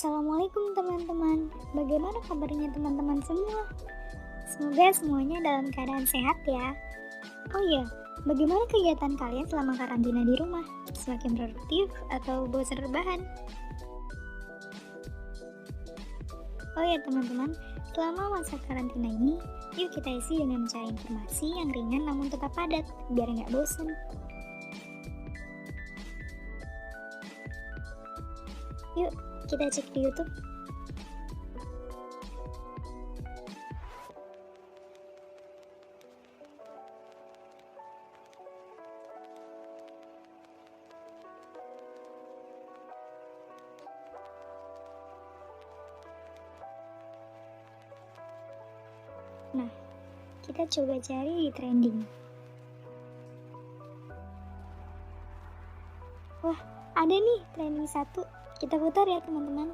Assalamualaikum teman-teman. Bagaimana kabarnya teman-teman semua? Semoga semuanya dalam keadaan sehat ya. Oh iya, bagaimana kegiatan kalian selama karantina di rumah? Semakin produktif atau bosan rebahan? Oh ya teman-teman, selama masa karantina ini, yuk kita isi dengan mencari informasi yang ringan namun tetap padat, biar nggak bosan. Yuk, kita cek di YouTube. Nah, kita coba cari di trending. Wah, ada nih trending 1. Kita putar ya teman-teman.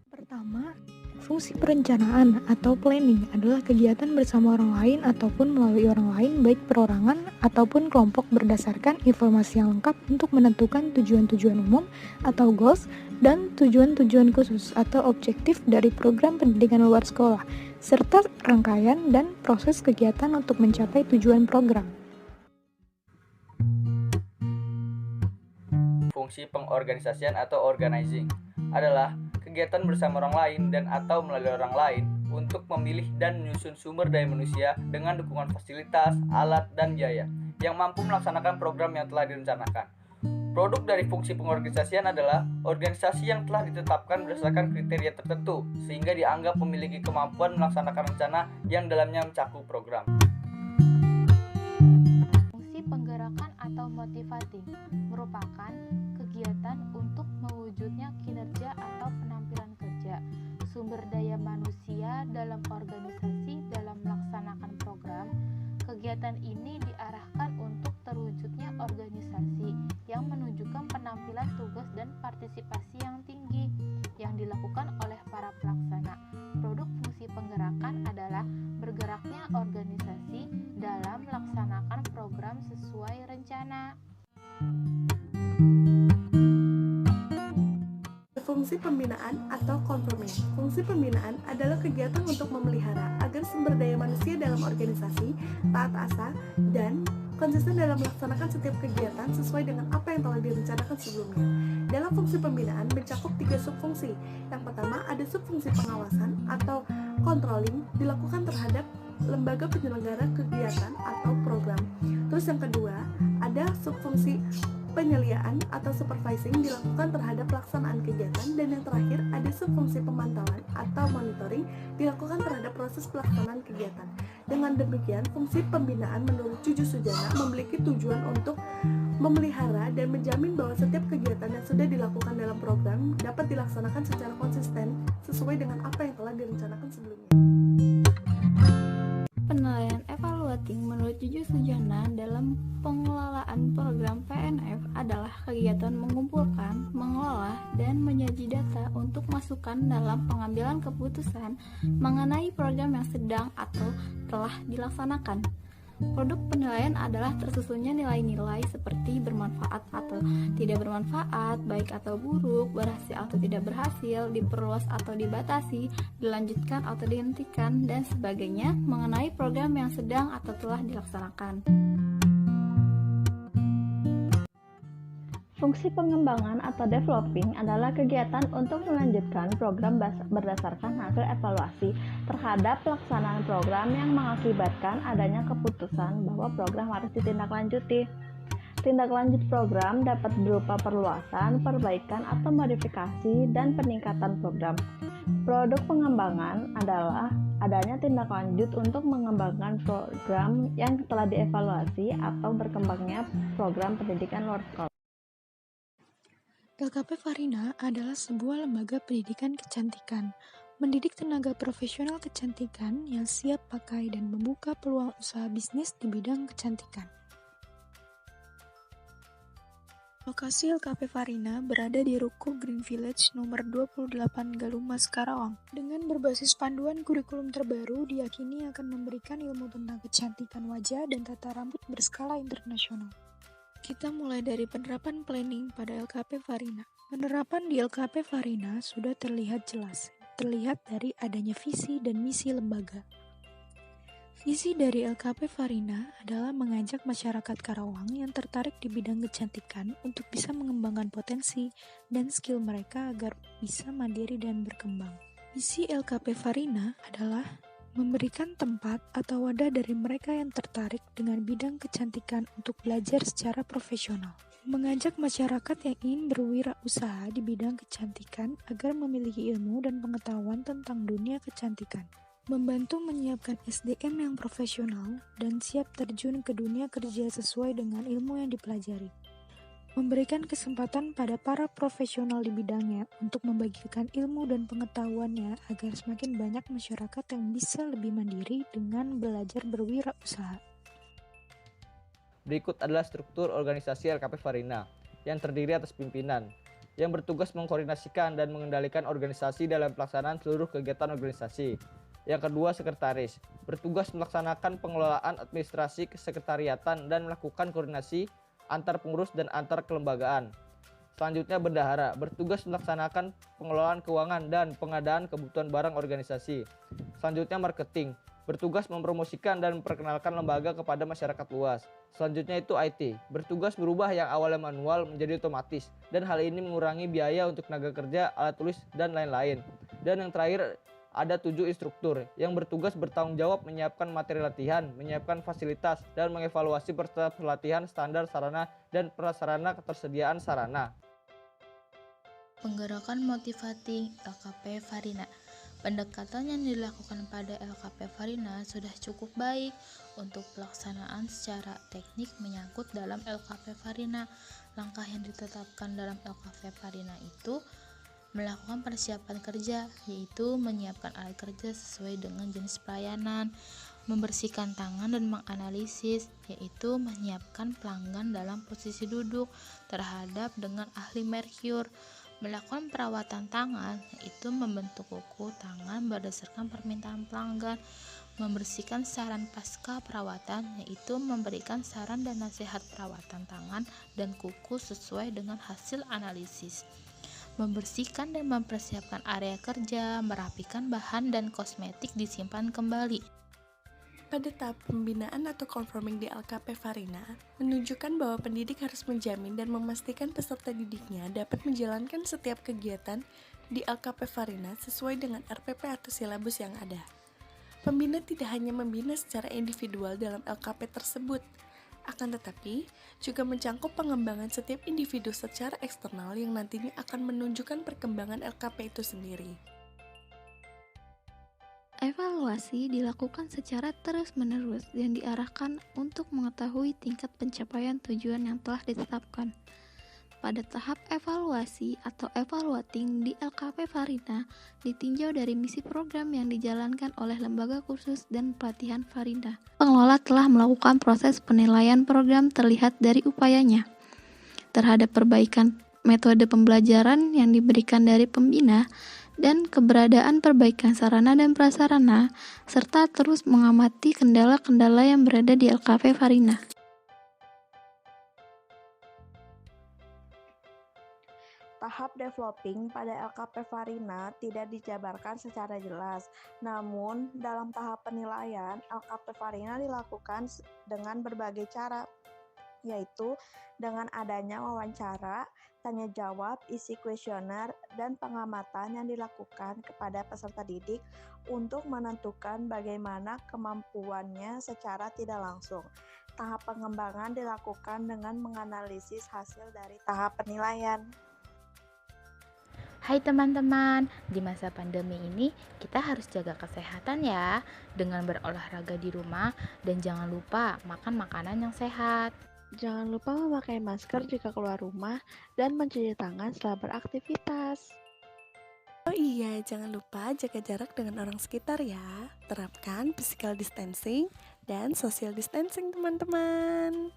Pertama, fungsi perencanaan atau planning adalah kegiatan bersama orang lain ataupun melalui orang lain baik perorangan ataupun kelompok berdasarkan informasi yang lengkap untuk menentukan tujuan-tujuan umum atau goals dan tujuan-tujuan khusus atau objektif dari program pendidikan luar sekolah serta rangkaian dan proses kegiatan untuk mencapai tujuan program. Fungsi pengorganisasian atau organizing adalah kegiatan bersama orang lain dan atau melalui orang lain untuk memilih dan menyusun sumber daya manusia dengan dukungan fasilitas, alat, dan biaya yang mampu melaksanakan program yang telah direncanakan. Produk dari fungsi pengorganisasian adalah organisasi yang telah ditetapkan berdasarkan kriteria tertentu sehingga dianggap memiliki kemampuan melaksanakan rencana yang dalamnya mencakup program. Fungsi penggerakan atau motivating merupakan kegiatan untuk mewujudnya kinerja atau penampilan kerja, sumber daya manusia dalam organisasi dalam melaksanakan program. Kegiatan ini diarahkan untuk terwujudnya organisasi yang menunjukkan penampilan tugas dan partisipasi yang tinggi yang dilakukan oleh para pelaksana. Produk fungsi penggerakan adalah bergeraknya organisasi dalam melaksanakan program sesuai rencana. Fungsi pembinaan atau conforming. Fungsi pembinaan adalah kegiatan untuk memelihara agar sumber daya manusia dalam organisasi taat asa dan konsisten dalam melaksanakan setiap kegiatan sesuai dengan apa yang telah direncanakan sebelumnya. Dalam fungsi pembinaan mencakup 3 subfungsi. Yang pertama ada subfungsi pengawasan atau controlling dilakukan terhadap lembaga penyelenggara kegiatan atau program. Terus yang kedua ada subfungsi penyeliaan atau supervising dilakukan terhadap pelaksanaan kegiatan, dan yang terakhir ada subfungsi pemantauan atau monitoring dilakukan terhadap proses pelaksanaan kegiatan. Dengan demikian, fungsi pembinaan menurut Cuju Sujana memiliki tujuan untuk memelihara dan menjamin bahwa setiap kegiatan yang sudah dilakukan dalam program dapat dilaksanakan secara konsisten sesuai dengan apa yang telah direncanakan sebelumnya. Penilaian evaluating menurut Cuju Sujana dalam pengelolaan program PNF adalah kegiatan mengumpulkan, mengelola, dan menyaji data untuk masukan dalam pengambilan keputusan mengenai program yang sedang atau telah dilaksanakan. Produk penilaian adalah tersusunnya nilai-nilai seperti bermanfaat atau tidak bermanfaat, baik atau buruk, berhasil atau tidak berhasil, diperluas atau dibatasi, dilanjutkan atau dihentikan, dan sebagainya mengenai program yang sedang atau telah dilaksanakan. Fungsi pengembangan atau developing adalah kegiatan untuk melanjutkan program berdasarkan hasil evaluasi terhadap pelaksanaan program yang mengakibatkan adanya keputusan bahwa program harus ditindaklanjuti. Tindak lanjut program dapat berupa perluasan, perbaikan, atau modifikasi dan peningkatan program. Produk pengembangan adalah adanya tindak lanjut untuk mengembangkan program yang telah dievaluasi atau berkembangnya program pendidikan luar sekolah. LKP Farina adalah sebuah lembaga pendidikan kecantikan, mendidik tenaga profesional kecantikan yang siap pakai dan membuka peluang usaha bisnis di bidang kecantikan. Lokasi LKP Farina berada di Ruko Green Village nomor 28 Galumas, Karawang. Dengan berbasis panduan kurikulum terbaru, diyakini akan memberikan ilmu tentang kecantikan wajah dan tata rambut berskala internasional. Kita mulai dari penerapan planning pada LKP Farina. Penerapan di LKP Farina sudah terlihat jelas, terlihat dari adanya visi dan misi lembaga. Visi dari LKP Farina adalah mengajak masyarakat Karawang yang tertarik di bidang kecantikan untuk bisa mengembangkan potensi dan skill mereka agar bisa mandiri dan berkembang. Misi LKP Farina adalah memberikan tempat atau wadah dari mereka yang tertarik dengan bidang kecantikan untuk belajar secara profesional. Mengajak masyarakat yang ingin berwirausaha di bidang kecantikan agar memiliki ilmu dan pengetahuan tentang dunia kecantikan. Membantu menyiapkan SDM yang profesional dan siap terjun ke dunia kerja sesuai dengan ilmu yang dipelajari. Memberikan kesempatan pada para profesional di bidangnya untuk membagikan ilmu dan pengetahuannya agar semakin banyak masyarakat yang bisa lebih mandiri dengan belajar berwirausaha. Berikut adalah struktur organisasi LKP Farina yang terdiri atas pimpinan yang bertugas mengkoordinasikan dan mengendalikan organisasi dalam pelaksanaan seluruh kegiatan organisasi. Yang kedua, sekretaris, bertugas melaksanakan pengelolaan administrasi kesekretariatan dan melakukan koordinasi antar pengurus dan antar kelembagaan. Selanjutnya, bendahara, bertugas melaksanakan pengelolaan keuangan dan pengadaan kebutuhan barang organisasi. Selanjutnya, marketing, bertugas mempromosikan dan memperkenalkan lembaga kepada masyarakat luas. Selanjutnya itu IT, bertugas berubah yang awalnya manual menjadi otomatis, dan hal ini mengurangi biaya untuk tenaga kerja, alat tulis, dan lain-lain. Dan yang terakhir, ada 7 instruktur yang bertugas bertanggung jawab menyiapkan materi latihan, menyiapkan fasilitas, dan mengevaluasi peserta pelatihan standar sarana dan prasarana ketersediaan sarana. Penggerakan motivating LKP Farina. Pendekatan yang dilakukan pada LKP Farina sudah cukup baik untuk pelaksanaan secara teknik menyangkut dalam LKP Farina. Langkah yang ditetapkan dalam LKP Farina itu melakukan persiapan kerja, yaitu menyiapkan alat kerja sesuai dengan jenis pelayanan, membersihkan tangan dan menganalisis, yaitu menyiapkan pelanggan dalam posisi duduk terhadap dengan ahli merkur, melakukan perawatan tangan, yaitu membentuk kuku tangan berdasarkan permintaan pelanggan, membersihkan saran pasca perawatan, yaitu memberikan saran dan nasihat perawatan tangan dan kuku sesuai dengan hasil analisis, membersihkan dan mempersiapkan area kerja, merapikan bahan dan kosmetik disimpan kembali. Pada tahap pembinaan atau conforming di LKP Farina, menunjukkan bahwa pendidik harus menjamin dan memastikan peserta didiknya dapat menjalankan setiap kegiatan di LKP Farina sesuai dengan RPP atau silabus yang ada. Pembina tidak hanya membina secara individual dalam LKP tersebut, akan tetapi juga mencangkup pengembangan setiap individu secara eksternal yang nantinya akan menunjukkan perkembangan LKP itu sendiri. Evaluasi dilakukan secara terus-menerus dan diarahkan untuk mengetahui tingkat pencapaian tujuan yang telah ditetapkan. Pada tahap evaluasi atau evaluating di LKP Farina ditinjau dari misi program yang dijalankan oleh lembaga kursus dan pelatihan Farina. Pengelola telah melakukan proses penilaian program terlihat dari upayanya terhadap perbaikan metode pembelajaran yang diberikan dari pembina dan keberadaan perbaikan sarana dan prasarana serta terus mengamati kendala-kendala yang berada di LKP Farina. Tahap developing pada LKP Farina tidak dijabarkan secara jelas. Namun, dalam tahap penilaian, LKP Farina dilakukan dengan berbagai cara, yaitu dengan adanya wawancara, tanya jawab, isi kuesioner, dan pengamatan yang dilakukan kepada peserta didik untuk menentukan bagaimana kemampuannya secara tidak langsung. Tahap pengembangan dilakukan dengan menganalisis hasil dari tahap penilaian. Hai teman-teman, di masa pandemi ini kita harus jaga kesehatan ya dengan berolahraga di rumah dan jangan lupa makan makanan yang sehat. Jangan lupa memakai masker jika keluar rumah dan mencuci tangan setelah beraktivitas. Oh iya, jangan lupa jaga jarak dengan orang sekitar ya. Terapkan physical distancing dan social distancing teman-teman.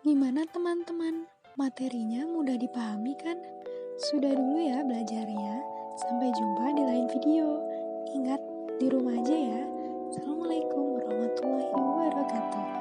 Gimana teman-teman? Materinya mudah dipahami kan? Sudah dulu ya belajarnya. Sampai jumpa di lain video. Ingat, di rumah aja ya. Assalamualaikum warahmatullahi wabarakatuh.